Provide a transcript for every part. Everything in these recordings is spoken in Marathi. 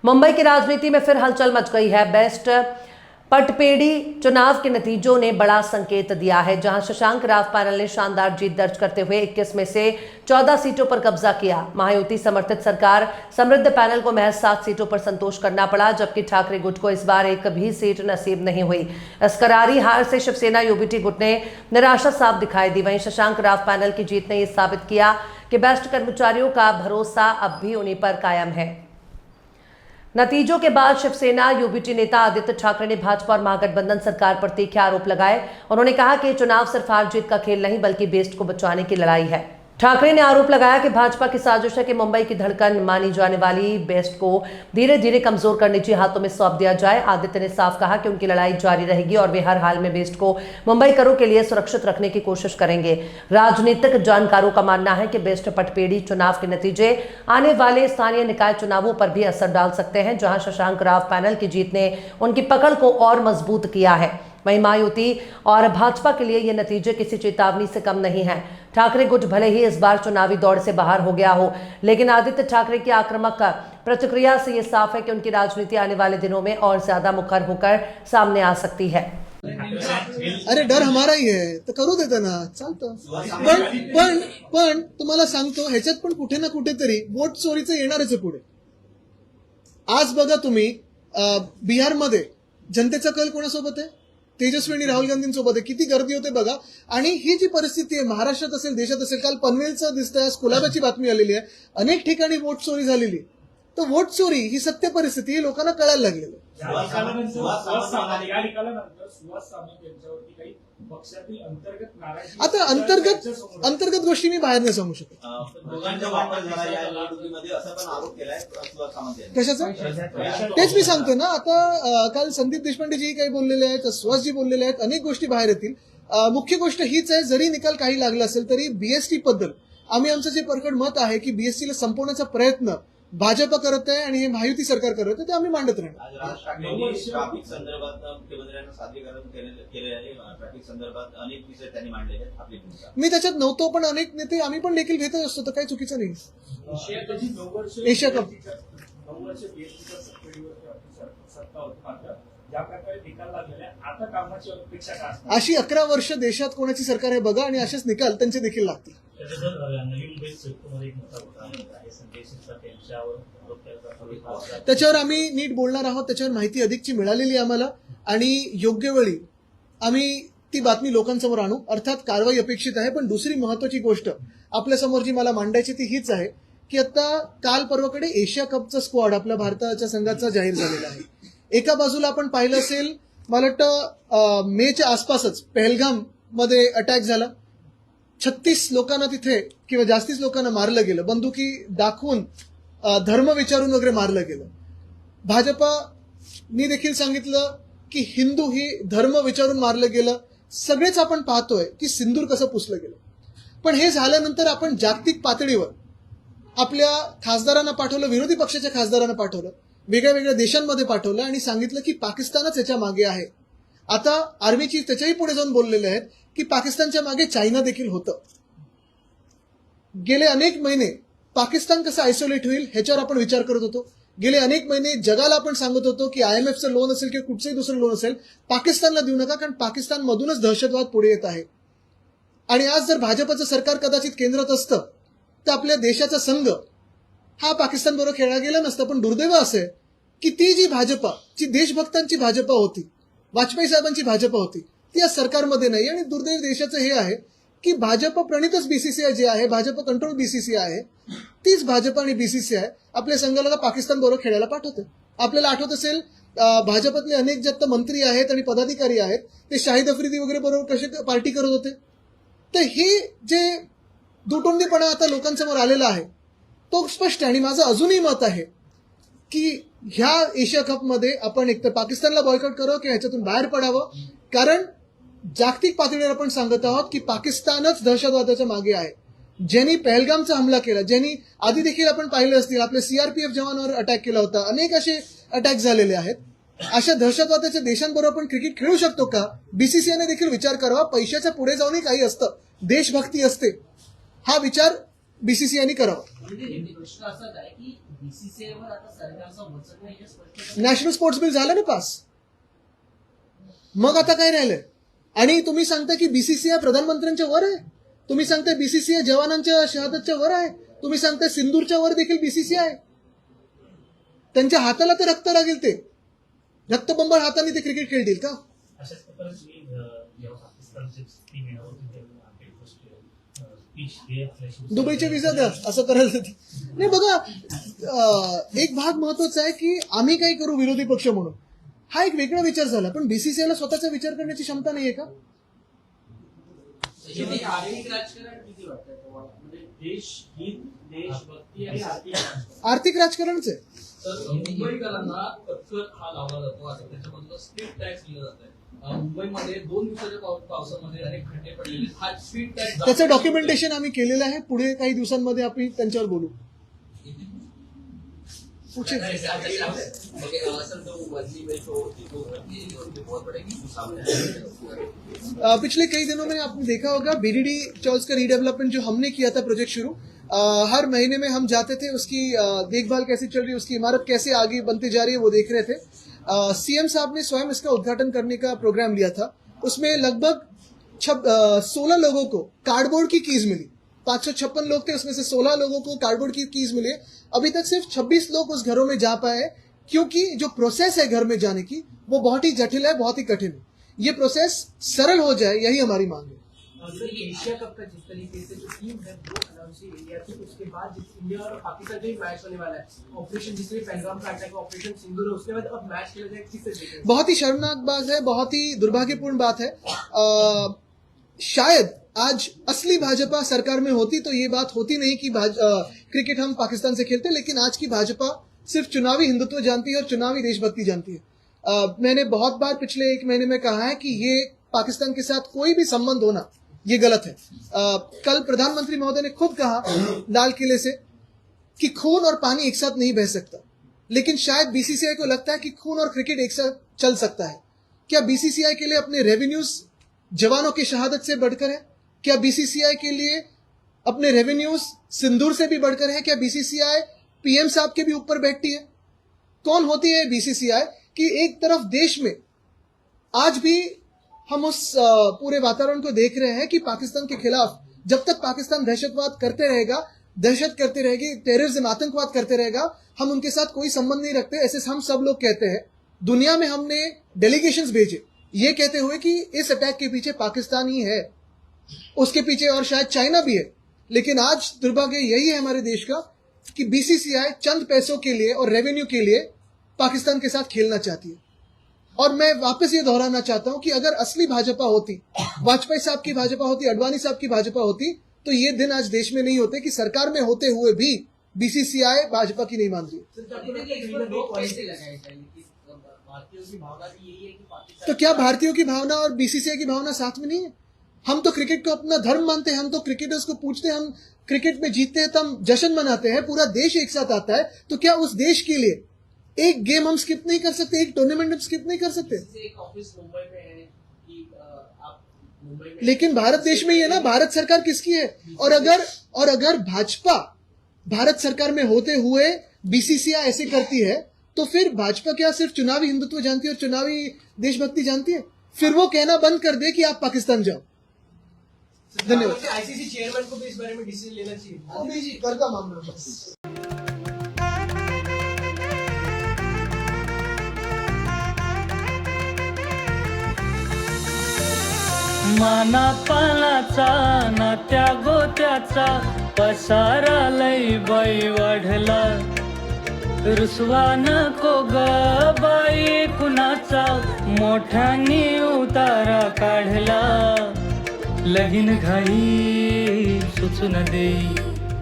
मुंबई की राजनीति में फिर हलचल मच गई है। बेस्ट पटपेड़ी चुनाव के नतीजों ने बड़ा संकेत दिया है, जहां शशांक राव पैनल ने शानदार जीत दर्ज करते हुए 21 में से 14 सीटों पर कब्जा किया। महायुति समर्थित सरकार समृद्ध पैनल को महज 7 सीटों पर संतोष करना पड़ा, जबकि ठाकरे गुट को इस बार एक भी सीट नसीब नहीं हुई। इस करारी हार से शिवसेना यूबीटी गुट ने निराशा साफ दिखाई दी। वहीं शशांक राव पैनल की जीत ने यह साबित किया कि बेस्ट कर्मचारियों का भरोसा अब भी उन्हीं पर कायम है। नतीजों के बाद शिवसेना यूबीटी नेता आदित्य ठाकरे ने भाजपा और महागठबंधन सरकार पर तीखे आरोप लगाए। उन्होंने कहा कि चुनाव सिर्फ हार जीत का खेल नहीं, बल्कि बेस्ट को बचाने की लड़ाई है। ठाकरे ने आरोप लगाया कि भाजपा की साजिश है कि मुंबई की धड़कन मानी जाने वाली बेस्ट को धीरे धीरे कमजोर कर निजी हाथों में सौंप दिया जाए। आदित्य ने साफ कहा कि उनकी लड़ाई जारी रहेगी और वे हर हाल में बेस्ट को मुंबईकरों के लिए सुरक्षित रखने की कोशिश करेंगे। राजनीतिक जानकारों का मानना है कि बेस्ट पटपेड़ी चुनाव के नतीजे आने वाले स्थानीय निकाय चुनावों पर भी असर डाल सकते हैं, जहां शशांक राव पैनल की जीत ने उनकी पकड़ को और मजबूत किया है। वहीं महायुति और भाजपा के लिए ये नतीजे किसी चेतावनी से कम नहीं है। ठाकरे गुट भले ही इस बार चुनावी दौड़ से बाहर हो गया हो, लेकिन आदित्य ठाकरे की आक्रामक प्रतिक्रिया से ये साफ है कि उनकी राजनीति आने वाले दिनों में और ज्यादा मुखर होकर सामने आ सकती है। अरे डर हमारा ही है तर करू देता ना, चालतं। पण तुम्हाला सांगतो, ह्याच्यात पण कुठे ना कुठेतरी वोट चोरीचं येणारच आहे पुढे। आज बघा तुम्ही बिहारमध्ये जनतेचा कल कोणासोबत आहे? तेजस्वी आणि राहुल गांधींसोबत आहे। किती गर्दी होते बघा। आणि ही जी परिस्थिती आहे महाराष्ट्रात असेल, देशात असेल, काल पनवेलचं दिसतंय, आज कुलाब्याची बातमी आलेली आहे, अनेक ठिकाणी वोट चोरी झालेली। तर वोट चोरी ही सत्य परिस्थिती लोकांना कळायला लागलेली आहे। आता अंतर्गत गोष्टी मी बाहेर नाही सांगू शकत। कशाचं? तेच मी सांगतोय ना। आता काल संदीप देशपांडे जी काही बोललेले आहेत, सुहासजी बोललेले आहेत, अनेक गोष्टी बाहेर येतील। मुख्य गोष्ट हीच आहे, जरी निकाल काही लागला असेल तरी बीएसटी बद्दल आम्ही आमचं जे परखड मत आहे की बीएसटीला संपवण्याचा प्रयत्न भाजप करत आहे आणि हे महायुती सरकार करत आहे, ते आम्ही मांडत राहणार। ट्रॅफिक संदर्भात मुख्यमंत्र्यांना सादरीकरण केले आहे, ट्रॅफिक संदर्भात अनेक विषय त्यांनी मांडले आहेत। आपली भूमिका मी त्याच्यात नव्हतो, पण अनेक नेते आम्ही पण देखील घेतच असतो, तर काही चुकीचं नाही। एशिया कप अशी 11 वर्ष देशात कोणाची सरकार आहे बघा, आणि असेच निकाल त्यांचे देखील लागतील। त्याच्यावर आम्ही नीट बोलणार आहोत, त्याच्यावर माहिती अधिकची मिळालेली आम्हाला, आणि योग्य वेळी आम्ही ती बातमी लोकांसमोर आणू। अर्थात कारवाई अपेक्षित आहे, पण दुसरी महत्वाची गोष्ट आपल्या समोर जी मला मांडायची ती हीच आहे की आता काल परवाकडे एशिया कपचा स्क्वॉड आपल्या भारताच्या संघाचा जाहीर झालेला आहे। एका बाजूला आपण पाहिलं असेल, मला वाटतं मेच्या आसपासच पहलगाम मध्ये अटॅक झाला, 36 लोकांना तिथे किंवा जास्तीच लोकांना मारलं गेलं, बंदुकी दाखवून धर्म विचारून वगैरे मारलं गेलं। भाजपानी देखील सांगितलं की हिंदू ही धर्म विचारून मारलं गेलं। सगळेच आपण पाहतोय की सिंदूर कसं पुसलं गेलं। पण हे झाल्यानंतर आपण जागतिक पातळीवर आपल्या खासदारांना पाठवलं, विरोधी पक्षाच्या खासदारांना पाठवलं, वेगळ्या वेगळ्या देशांमध्ये पाठवलं आणि सांगितलं की पाकिस्तानच याच्या मागे आहे। आता आर्मी चीफ त्याच्याही पुढे जाऊन बोललेले आहेत की पाकिस्तानच्या मागे चायना देखील होतं। गेले अनेक महिने पाकिस्तान कसं आयसोलेट होईल ह्याच्यावर आपण विचार करत होतो। गेले अनेक महिने जगाला आपण सांगत होतो की आयएमएफचं लोन असेल किंवा कुठचंही दुसरं लोन असेल, पाकिस्तानला देऊ नका, कारण पाकिस्तानमधूनच दहशतवाद पुढे येत आहे। आणि आज जर भाजपचं सरकार कदाचित केंद्रात असतं तर आपल्या देशाचा संघ हा पाकिस्तान बरोबर खेळला गेला नसता। पण दुर्दैव असं आहे की ती जी भाजपा, जी देशभक्तांची भाजपा होती, वाजपेयी साहेबांची भाजपा होती, ती या सरकारमध्ये नाही। आणि दुर्दैव देशाचं हे आहे की भाजप प्रणितच बीसीसीआय जे आहे, भाजप कंट्रोल बीसीसीआय आहे, तीच भाजप आणि बीसीसीआय आपल्या संघाला पाकिस्तान बरोबर खेळायला पाठवते। आपल्याला आठवत असेल भाजपातले अनेक जे मंत्री आहेत आणि पदाधिकारी आहेत ते शाहिद आफ्रिदी वगैरे बरोबर कसे पार्टी करत होते। तर हे जे दुटोंडीपणा आता लोकांसमोर आलेला आहे तो स्पष्ट आहे। आणि माझं अजूनही मत आहे की ह्या एशिया कपमध्ये आपण एकतर पाकिस्तानला बॉयकॉट करावं किंवा ह्याच्यातून बाहेर पडावं, कारण जागतिक पातळीवर आपण सांगत आहोत की पाकिस्तानच दहशतवादाच्या मागे आहे। ज्यांनी पहलगामचा हमला केला, ज्यांनी आधी देखील आपण पाहिले असतील आपले सीआरपीएफ जवानांवर अटॅक केला होता, अनेक असे अटॅक झालेले आहेत। अशा दहशतवादाच्या देशांबरोबर आपण क्रिकेट खेळू शकतो का? बीसीसीआयने देखील विचार करावा। पैशाच्या पुढे जाऊनही काही असतं, देशभक्ती असते, हा विचार बीसीसीआयने करावा। प्रश्न असाच आहे की बीसीसीआयवर आता सरकारचा वचक नाही हे स्पष्ट नॅशनल स्पोर्ट्स बिल झालं ना पास. मग आता काय राहिलंय? आणि तुम्ही सांगता की बीसीसीआय प्रधानमंत्र्यांच्या वर आहे. तुम्ही सांगताय बीसीसीआय जवानांच्या शहादतच्या वर आहे. तुम्ही सांगताय सिंदूरच्या वर देखील बीसीसीआय. त्यांच्या हाताला तर रक्त लागेल. ते रक्तबंबाळ हाताने ते क्रिकेट खेळतील का? अशाच प्रकारची जेव्हा पाकिस्तानचे टीम येणार होती तेव्हा स्पीच हे आपल्याशी दुबईचे विजा द्या असं करायला. नाही बघा, एक भाग महत्वाचा आहे की आम्ही काही करू विरोधी पक्ष म्हणून, हा एक वेगळा विचार झाला. पण बीसीसीआयला स्वतःचा विचार करण्याची क्षमता नाहीये का? आर्थिक राजकारण किती वाटतंय तुम्हाला? म्हणजे देशहित, देशभक्ती आणि आर्थिक राजकारण. आर्थिक राजकारणच आहे. तर मुंबईकरांना पत्कर हा लावला जातो आता त्याच्यामधलं स्ट्रीट टॅक्स लिहिलं जात आहे. मुंबईमध्ये 2 दिवसाच्या पावसामध्ये अनेक खड्डे पडलेले. हा स्ट्रीट टॅक्स त्याचं डॉक्युमेंटेशन आम्ही केलेलं आहे. पुढे काही दिवसांमध्ये आपण त्यांच्यावर बोलू. पूछे. पिछले कई दिनों में आपने देखा होगा बीडीडी चौल्स का रीडेवलपमेंट जो हमने किया था प्रोजेक्ट शुरू, हर महीने में हम जाते थे, उसकी देखभाल कैसे चल रही है, उसकी इमारत कैसे आगे बनती जा रही है वो देख रहे थे. सीएम साहब ने स्वयं इसका उद्घाटन करने का प्रोग्राम लिया था. उसमें लगभग 16 लोगों को कार्डबोर्ड की कीज मिली. 556 लोग थे, उसमें से 16 लोगों को कार्डबोर्ड की कीज मिली. अभी तक सिर्फ 26 लोग उस घरों में जा पाए, क्योंकि जो प्रोसेस है घर में जाने की वो बहुत ही जटिल है, बहुत ही कठिन है. ये प्रोसेस सरल हो जाए, यही हमारी मांग है. सर, ये एशिया कप का जिस तरीके से जो टीम है वो अनाउंस हुई इंडिया की, उसके बाद इंडिया और पाकिस्तान का ही मैच होने वाला है. ऑपरेशन जिसमें पहलगाम का अटैक, ऑपरेशन सिंदूर है, उसके बाद अब मैच खेला जाए, किससे देखेंगे? बहुत ही शर्मनाक बात है, बहुत ही दुर्भाग्यपूर्ण बात है. शायद आज असली भाजपा सरकार में होती तो ये बात होती नहीं कि क्रिकेट हम पाकिस्तान से खेलते. लेकिन आज की भाजपा सिर्फ चुनावी हिंदुत्व जानती है और चुनावी देशभक्ति जानती है. मैंने बहुत बार पिछले 1 महीने में कहा है कि ये पाकिस्तान के साथ कोई भी संबंध होना ये गलत है. कल प्रधानमंत्री महोदय ने खुद कहा लाल किले से कि खून और पानी एक साथ नहीं बह सकता. लेकिन शायद बीसीसीआई को लगता है कि खून और क्रिकेट एक साथ चल सकता है. क्या बीसीसीआई के लिए अपने रेवेन्यूज जवानों की शहादत से बढ़कर है? क्या बीसीसीआई के लिए अपने रेवेन्यूज सिंदूर से भी बढ़कर है? क्या बीसीसीआई पीएम साहब के भी ऊपर बैठती है? कौन होती है बीसीसीआई कि एक तरफ देश में आज भी हम उस पूरे वातावरण को देख रहे हैं कि पाकिस्तान के खिलाफ जब तक पाकिस्तान दहशतवाद करते रहेगा, दहशत करती रहेगी, टेररिज्म आतंकवाद करते रहेगा, हम उनके साथ कोई संबंध नहीं रखते, ऐसे हम सब लोग कहते हैं. दुनिया में हमने डेलीगेशंस भेजे ये कहते हुए कि इस अटैक के पीछे पाकिस्तान ही है, उसके पीछे और शायद चाइना भी है. लेकिन आज दुर्भाग्य यही है हमारे देश का कि बीसीसीआई चंद पैसों के लिए और रेवेन्यू के लिए पाकिस्तान के साथ खेलना चाहती है. और मैं वापस ये दोहराना चाहता हूं कि अगर असली भाजपा होती, वाजपेयी साहब की भाजपा होती, अडवाणी साहब की भाजपा होती, तो ये दिन आज देश में नहीं होते कि सरकार में होते हुए भी बीसीसीआई भाजपा की नहीं मान रही. तो क्या भारतीयों की भावना और बीसीसीआई की भावना साथ में नहीं है? हम तो क्रिकेट को अपना धर्म मानते हैं, हम तो क्रिकेटर्स को पूछते हैं, हम क्रिकेट में जीतते हैं तो हम जश्न मनाते हैं, पूरा देश एक साथ आता है. तो क्या उस देश के लिए एक गेम हम स्किप नहीं कर सकते, एक टूर्नामेंट हम स्किप नहीं कर सकते? एक ऑफिस मुंबई में है कि आप मुंबई में, लेकिन भारत देश में ही है ना. भारत सरकार किसकी है? और अगर भाजपा भारत सरकार में होते हुए बीसीसीआई ऐसे करती है तो फिर भाजपा क्या सिर्फ चुनावी हिंदुत्व जानती है और चुनावी देशभक्ति जानती है? फिर वो कहना बंद कर दे कि आप पाकिस्तान जाओ. धन्यवाद. आईसीसी चेयरमैन को भी इस बारे में डिसीजन लेना चाहिए. मोदी जी घर का मामला बस. माना पानाचा नात्या गोत्याचा पसारा लई बाई वाढला. रुसवा नको ग बाई कुणाचा, मोठ्यानी उतारा काढला. लगीन घाई सुचून देई,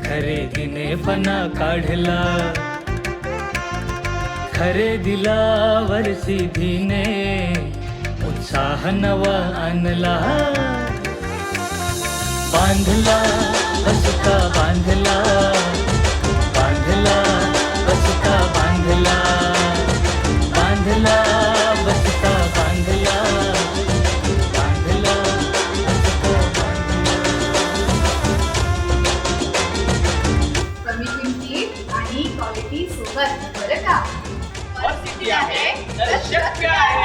खरेदीने पणा काढला. खरेदीला वर्षीधीने उत्साह नवा आणला. बांधला बसका बांधला, बांधला बसका बांधला, बांधला बसका बांधला, बांधला बसका बांधला. शक्ती आहे तर शक्य आहे